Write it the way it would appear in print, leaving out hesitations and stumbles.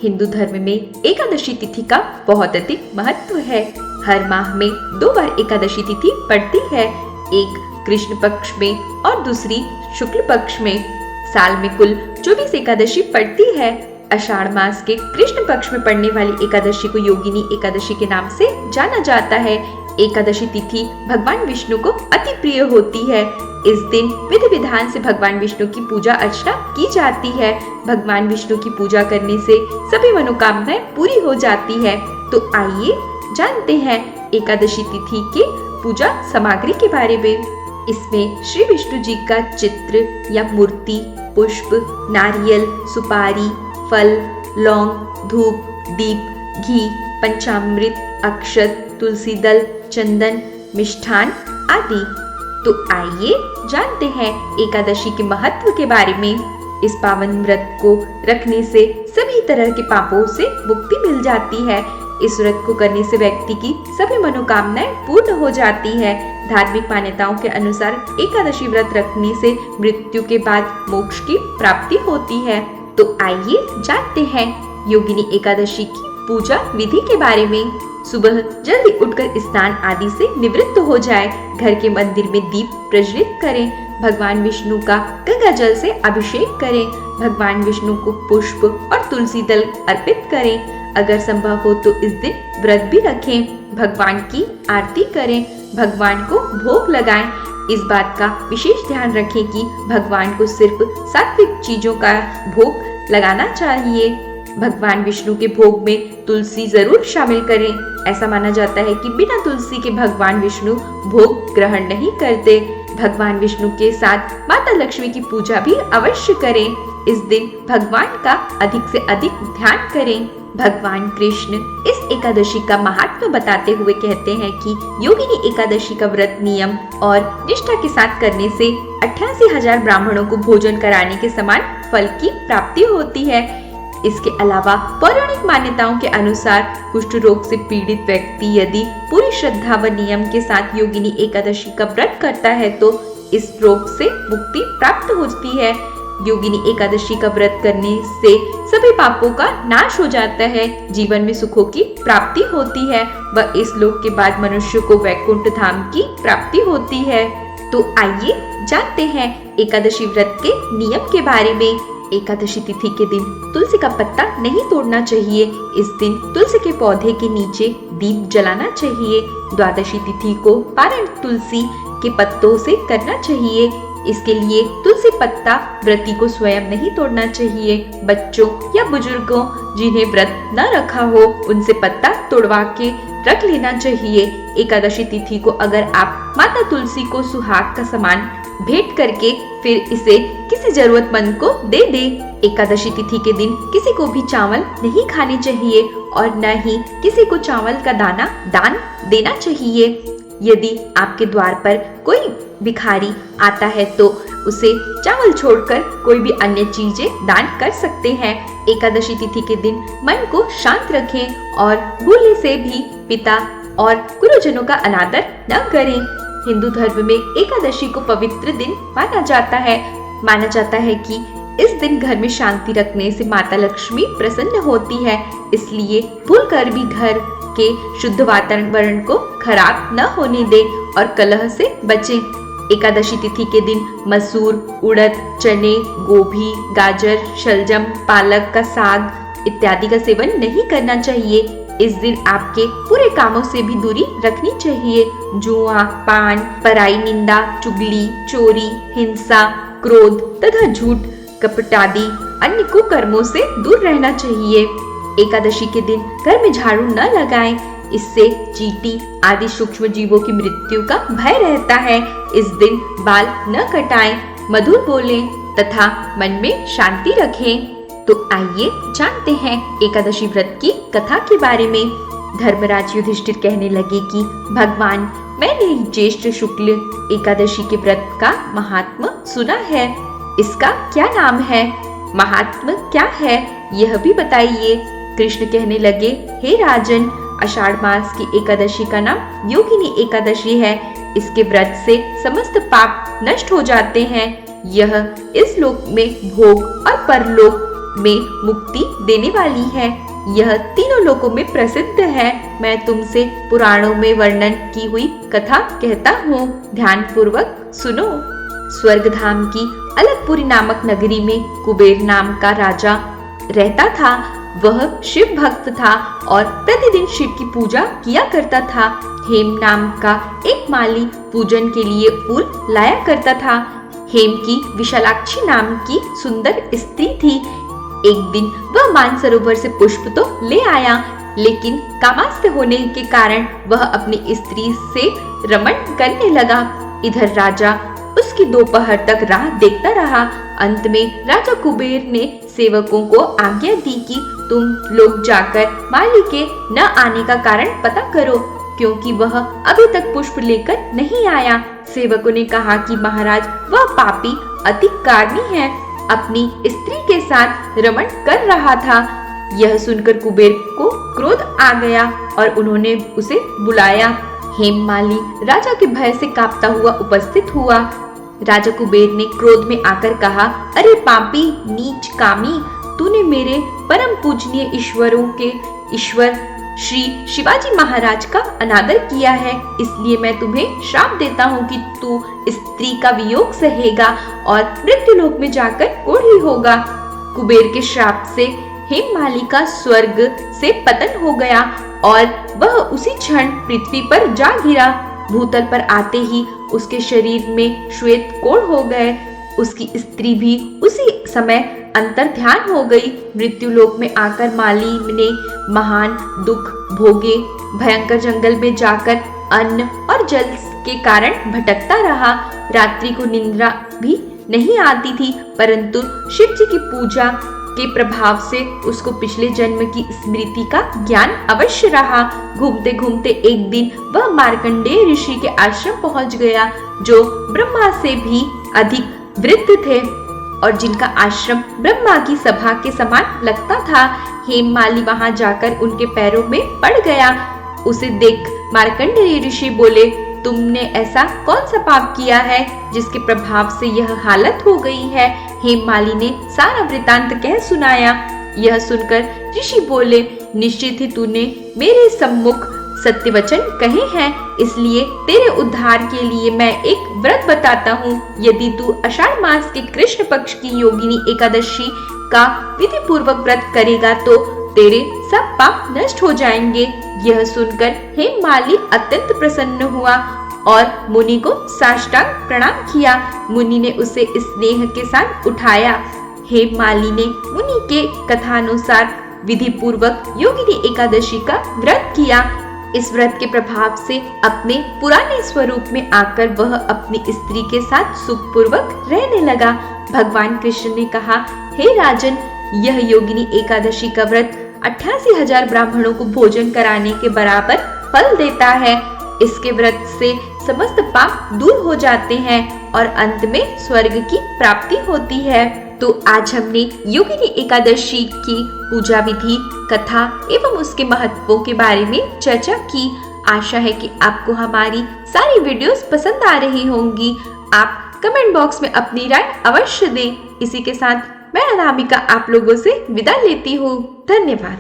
हिंदू धर्म में एकादशी तिथि का बहुत अधिक महत्व है। हर माह में 2 बार एकादशी तिथि पड़ती है, एक कृष्ण पक्ष में और दूसरी शुक्ल पक्ष में। साल में कुल 24 एकादशी पड़ती है। आषाढ़ मास के कृष्ण पक्ष में पड़ने वाली एकादशी को योगिनी एकादशी के नाम से जाना जाता है। एकादशी तिथि भगवान विष्णु को अति प्रिय होती है। इस दिन विधि विधान से भगवान विष्णु की पूजा अर्चना की जाती है। भगवान विष्णु की पूजा करने से सभी मनोकामनाएं पूरी हो जाती है। तो आइए जानते हैं एकादशी तिथि के पूजा सामग्री के बारे में। इसमें श्री विष्णु जी का चित्र या मूर्ति, पुष्प, नारियल, सुपारी, फल, लौंग, धूप, दीप, घी, पंचामृत, अक्षत, तुलसी दल, चंदन, मिष्ठान आदि। तो आइए जानते हैं एकादशी के महत्व के बारे में। इस पावन व्रत को रखने से सभी तरह के पापों से मुक्ति मिल जाती है। इस व्रत को करने से व्यक्ति की सभी मनोकामनाएं पूर्ण हो जाती है। धार्मिक मान्यताओं के अनुसार एकादशी व्रत रखने से मृत्यु के बाद मोक्ष की प्राप्ति होती है। तो आइए जानते हैं योगिनी एकादशी की पूजा विधि के बारे में। सुबह जल्दी उठकर स्नान आदि से निवृत्त हो जाए। घर के मंदिर में दीप प्रज्वलित करें। भगवान विष्णु का गंगा जल से अभिषेक करें। भगवान विष्णु को पुष्प और तुलसी दल अर्पित करें। अगर संभव हो तो इस दिन व्रत भी रखें। भगवान की आरती करें। भगवान को भोग लगाएं। इस बात का विशेष ध्यान रखें कि भगवान को सिर्फ सात्विक चीजों का भोग लगाना चाहिए। भगवान विष्णु के भोग में तुलसी जरूर शामिल करें। ऐसा माना जाता है कि बिना तुलसी के भगवान विष्णु भोग ग्रहण नहीं करते। भगवान विष्णु के साथ माता लक्ष्मी की पूजा भी अवश्य करें। इस दिन भगवान का अधिक से अधिक ध्यान करें। भगवान कृष्ण इस एकादशी का महात्म्य बताते हुए कहते हैं कि योगिनी एकादशी का व्रत नियम और निष्ठा के साथ करने से 88,000 ब्राह्मणों को भोजन कराने के समान फल की प्राप्ति होती है। इसके अलावा पौराणिक मान्यताओं के अनुसार कुष्ठ रोग से पीड़ित व्यक्ति यदि पूरी श्रद्धा व नियम के साथ योगिनी एकादशी का व्रत करता है तो इस रोग से मुक्ति प्राप्त होती है। योगिनी एकादशी का व्रत करने से सभी पापों का नाश हो जाता है। जीवन में सुखों की प्राप्ति होती है व इस लोक के बाद मनुष्य को वैकुंठ धाम की प्राप्ति होती है। तो आइए जानते हैं एकादशी व्रत के नियम के बारे में। एकादशी तिथि के दिन तुलसी का पत्ता नहीं तोड़ना चाहिए। इस दिन तुलसी के पौधे के नीचे दीप जलाना चाहिए। द्वादशी तिथि को पारण तुलसी के पत्तों से करना चाहिए। इसके लिए तुलसी पत्ता व्रती को स्वयं नहीं तोड़ना चाहिए। बच्चों या बुजुर्गों जिन्हें व्रत न रखा हो उनसे पत्ता तोड़वा के रख लेना चाहिए। एकादशी तिथि को अगर आप माता तुलसी को सुहाग का सामान भेंट करके फिर इसे किसी जरूरतमंद को दे दे। एकादशी तिथि के दिन किसी को भी चावल नहीं खाने चाहिए और न ही किसी को चावल का दाना दान देना चाहिए। यदि आपके द्वार पर कोई भिखारी आता है तो उसे चावल छोड़कर कोई भी अन्य चीजें दान कर सकते हैं। एकादशी तिथि के दिन मन को शांत रखें और भूलने से भी पिता और गुरुजनों का अनादर न करें। हिंदू धर्म में एकादशी को पवित्र दिन माना जाता है। माना जाता है कि इस दिन घर में शांति रखने से माता लक्ष्मी प्रसन्न होती है। इसलिए भूलकर भी घर के शुद्ध वातावरण को खराब न होने दें और कलह से बचें। एकादशी तिथि के दिन मसूर, उड़द, चने, गोभी, गाजर, शलजम, पालक का साग इत्यादि का सेवन नहीं करना चाहिए। इस दिन आपके पूरे कामों से भी दूरी रखनी चाहिए। जुआ, पान, पराई निंदा, चुगली, चोरी, हिंसा, क्रोध तथा झूठ, कपट आदि अन्य कुकर्मों से दूर रहना चाहिए। एकादशी के दिन घर में झाड़ू न लगाएं। इससे चींटी आदि सूक्ष्म जीवों की मृत्यु का भय रहता है। इस दिन बाल न कटाएं, मधुर बोलें तथा मन में शांति रखें। तो आइए जानते हैं एकादशी व्रत की कथा के बारे में। धर्मराज युधिष्ठिर कहने लगे कि भगवान, मैंने ज्येष्ठ शुक्ल एकादशी के व्रत का महात्म्य सुना है। इसका क्या नाम है? महात्म्य क्या है यह भी बताइए। कृष्ण कहने लगे, हे राजन, आषाढ़ मास की एकादशी का नाम योगिनी एकादशी है। इसके व्रत से समस्त पाप नष्ट हो जाते हैं। यह इस लोक में भोग और परलोक में मुक्ति देने वाली है। यह तीनों लोकों में प्रसिद्ध है। मैं तुमसे पुराणों में वर्णन की हुई कथा कहता हूँ, ध्यान पूर्वक सुनो। स्वर्गधाम की अलकपुरी नामक नगरी में कुबेर नाम का राजा रहता था। वह शिव भक्त था और प्रतिदिन शिव की पूजा किया करता था। हेम नाम का एक माली पूजन के लिए फूल लाया करता था। हेम की विशालाक्षी नाम की सुंदर स्त्री थी। एक दिन वह मानसरोवर से पुष्प तो ले आया, लेकिन कामास्थ होने के कारण वह अपनी स्त्री से रमण करने लगा। इधर राजा उसकी दोपहर तक राह देखता रहा। अंत में राजा कुबेर ने सेवकों को आज्ञा दी कि तुम लोग जाकर माली के न आने का कारण पता करो, क्योंकि वह अभी तक पुष्प लेकर नहीं आया। सेवकों ने कहा कि महाराज, वह पापी अतिक्रमी है, अपनी स्त्री के साथ रमण कर रहा था। यह सुनकर कुबेर को क्रोध आ गया और उन्होंने उसे बुलाया। हेममाली राजा के भय से कांपता हुआ उपस्थित हुआ। राजा कुबेर ने क्रोध में आकर कहा, अरे पापी नीच कामी, तूने मेरे परम पूजनीय ईश्वरों के ईश्वर श्री शिवाजी महाराज का अनादर किया है, इसलिए मैं तुम्हें श्राप देता हूँ कि तू स्त्री का वियोग सहेगा और मृत्युलोक में जाकर कोढ़ी होगा। कुबेर के श्राप से हेममाली का स्वर्ग से पतन हो गया और वह उसी क्षण पृथ्वी पर जा गिरा। भूतल पर आते ही उसके शरीर में श्वेत कोढ़ हो गए। उसकी स्त्री भी उसी समय अंतर ध्यान हो गई। मृत्युलोक में आकर माली ने महान दुख भोगे। भयंकर जंगल में जाकर अन्न और जल के कारण भटकता रहा। रात्रि को निद्रा भी नहीं आती थी, परंतु शिव जी की पूजा के प्रभाव से उसको पिछले जन्म की स्मृति का ज्ञान अवश्य रहा। घूमते घूमते एक दिन वह मार्कंडेय ऋषि के आश्रम पहुंच गया, जो ब्रह्मा से भी अधिक वृद्ध थे और जिनका आश्रम ब्रह्मा की सभा के समान लगता था। हेममाली वहां जाकर उनके पैरों में पड़ गया। उसे देख मार्कंडेय ऋषि बोले, तुमने ऐसा कौन सा पाप किया है जिसके प्रभाव से यह हालत हो गई है। हेममाली ने सारा वृतांत कह सुनाया। यह सुनकर ऋषि बोले, निश्चित ही तूने मेरे सम्मुख सत्य वचन कहे हैं, इसलिए तेरे उद्धार के लिए मैं एक व्रत बताता हूँ। यदि तू आषाढ़ मास के कृष्ण पक्ष की योगिनी एकादशी का विधि पूर्वक व्रत करेगा तो तेरे सब पाप नष्ट हो जाएंगे। यह सुनकर हेममाली अत्यंत प्रसन्न हुआ और मुनि को साष्टांग प्रणाम किया। मुनि ने उसे स्नेह के साथ उठाया। हेममाली ने मुनि के कथानुसार विधि पूर्वक योगिनी एकादशी का व्रत किया। इस व्रत के प्रभाव से अपने पुराने स्वरूप में आकर वह अपनी स्त्री के साथ सुखपूर्वक रहने लगा। भगवान कृष्ण ने कहा, हे राजन, यह योगिनी एकादशी का व्रत 88,000 ब्राह्मणों को भोजन कराने के बराबर फल देता है। इसके व्रत से समस्त पाप दूर हो जाते हैं और अंत में स्वर्ग की प्राप्ति होती है। तो आज हमने योगिनी एकादशी की पूजा विधि, कथा एवं उसके महत्वों के बारे में चर्चा की। आशा है कि आपको हमारी सारी वीडियोस पसंद आ रही होंगी। आप कमेंट बॉक्स में अपनी राय अवश्य दें। इसी के साथ मैं अनामिका आप लोगों से विदा लेती हूँ। धन्यवाद।